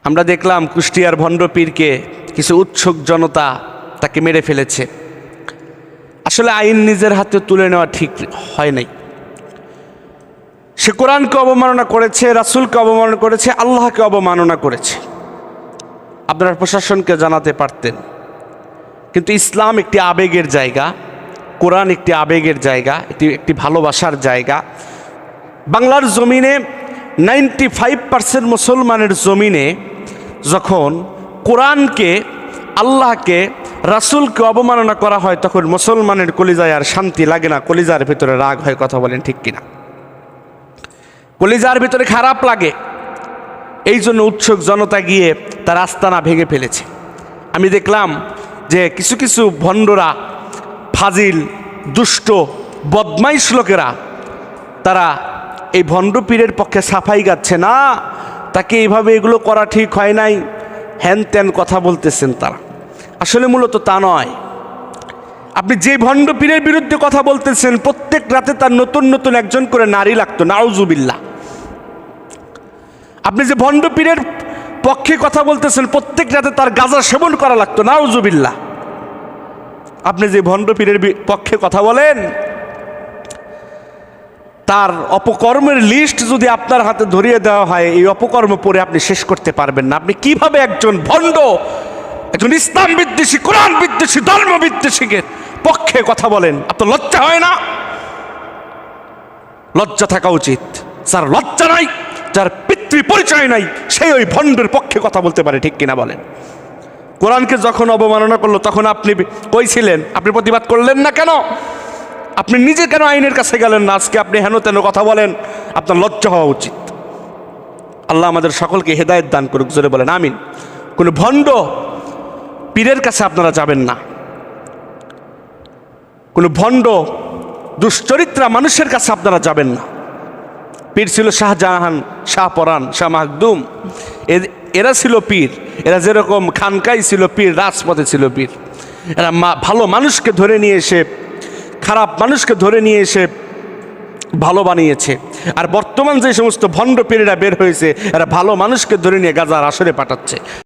আমরা দেখলাম কুষ্টিয়ার ভণ্ড পীরকে কিছু উৎসুক জনতা তাকে মেরে ফেলেছে। আসলে আইন নিজের হাতে তুলে নেওয়া ঠিক হয় নাই। সে কোরআনকে অবমাননা করেছে, রাসূলকে অবমাননা করেছে, আল্লাহকে অবমাননা করেছে। আপনারা প্রশাসনকে জানাতে পারতেন, কিন্তু ইসলাম একটি আবেগের জায়গা, কোরআন একটি আবেগের জায়গা, একটি ভালোবাসার জায়গা। বাংলার জমিনে 95% মুসলমানের জমিনে যখন কোরআনকে, আল্লাহকে, রাসূলকে অবমাননা করা হয়, তখন মুসলমানের কলিজায় আর শান্তি লাগে না, কলিজার ভিতরে রাগ হয়। কথা বলেন ঠিক কিনা? কলিজার ভিতরে খারাপ লাগে। এই জন্য উৎসুক জনতা গিয়ে তার আস্তানা ভেঙে ফেলেছে। আমি দেখলাম যে কিছু কিছু ভণ্ডরা, ফাজিল, দুষ্ট, বদমাইশ লোকেরা, তারা এই ভণ্ড পীরের পক্ষে সাফাই গাচ্ছে, না তাকে এইভাবে এগুলো করা ঠিক হয় নাই, হ্যান ত্যান কথা বলতেছেন তারা। আসলে মূলত তা নয়। আপনি যে ভণ্ড পীরের বিরুদ্ধে কথা বলতেছেন, প্রত্যেক রাতে তার নতুন নতুন একজন করে নারী লাগতো, নাউজুবিল্লাহ। আপনি যে ভণ্ড পীরের পক্ষে কথা বলতেছেন, প্রত্যেক রাতে তার গাঁজা সেবন করা লাগতো, নাউজুবিল্লাহ। আপনি যে ভণ্ড পীরের পক্ষে কথা বলেন, তার অপকর্মের লিস্ট যদি আপনার হাতে ধরিয়ে দেওয়া হয়, এই অপকর্ম পরে আপনি শেষ করতে পারবেন না। আপনি কিভাবে একজন ভণ্ড, একজন ইসলাম বিদ্বেষী, কোরআন বিদ্বেষী, ধর্ম বিদ্বেষীকে পক্ষে কথা বলেন? আপনার লজ্জা হয় না? লজ্জা থাকা উচিত। যার লজ্জা নাই, যার পিতৃ পরিচয় নাই, সেই ওই ভণ্ডের পক্ষে কথা বলতে পারে, ঠিক কিনা বলেন? কোরআনকে যখন অবমাননা করলো, তখন আপনি কই ছিলেন? আপনি প্রতিবাদ করলেন না কেন? আপনি নিজে কেন আইনের কাছে গেলেন না? আজকে আপনি হেন তেন কথা বলেন, আপনার লজ্জা হওয়া উচিত। আল্লাহ আমাদের সকলকে হেদায়েত দান করুক, জোরে বলেন আমিন। কোনো ভণ্ড পীরের কাছে আপনারা যাবেন না, কোনো ভণ্ড দুশ্চরিত্রা মানুষের কাছে আপনারা যাবেন না। পীর ছিল শাহজাহান, শাহপরান, শাহ মাহদুম, এরা ছিল পীর। এরা যেরকম খানকাই ছিল পীর, রাজপথে ছিল পীর। এরা ভালো মানুষকে ধরে নিয়ে এসে, খারাপ মানুষকে ধরে নিয়ে এসে ভালো বানিয়েছে। আর বর্তমান যে সমস্ত ভণ্ড পীরেরা বের হয়েছে, এরা ভালো মানুষকে ধরে নিয়ে গাজার আসরে পাঠাচ্ছে।